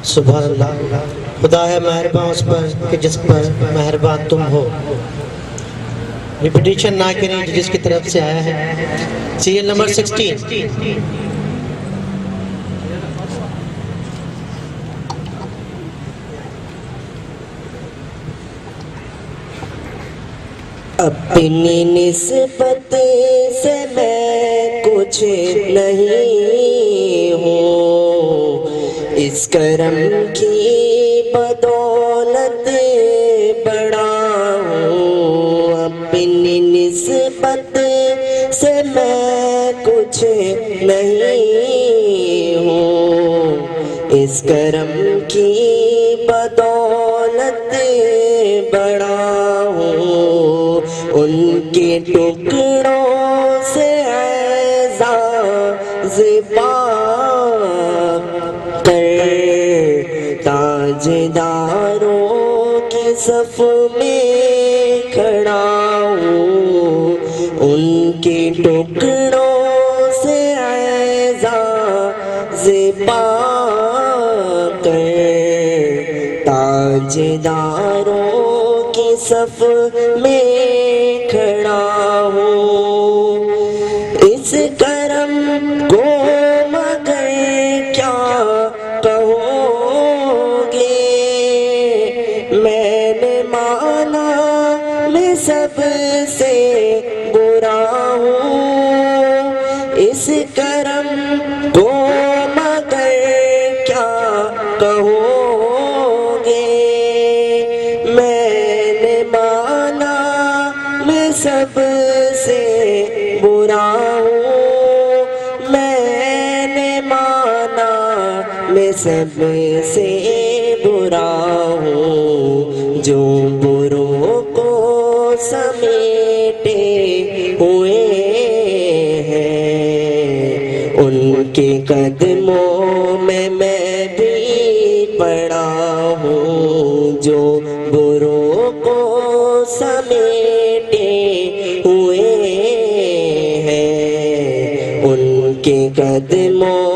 سبحان اللہ. خدا ہے مہربان اس پر کہ جس پر مہربان تم ہو. ریپیٹیشن نہ کریں جس کی طرف سے آیا ہے. Serial number 16. اپنی نسبت سے میں کچھ نہیں ہوں، اس کرم کی بدولت بڑا ہوں. اپنی نسبت سے میں کچھ نہیں ہوں، اس کرم کی بدولت بڑا ہوں. ان کے ٹکڑوں سے اعزاز پا کر تاجداروں کے صف میں کھڑا ہوں. ان کے ٹکڑوں سے اعزاز پا کر تاجداروں کے صف میں کھڑا ہوں. اس کرم کو مگر کیا کہو گے، میں نے مانا میں سب سے برا ہوں. اس کرم کو مگر کیا کہو گے، میں نے مانا میں سب سے برا ہوں. میں نے مانا میں سب سے برا ہوں. جو بروں کو سمیٹے ہوئے ہیں، ان کے قدموں میں بھی پڑا ہوں. جو بروں کو سمیٹے ہوئے ہیں، ان کے قدموں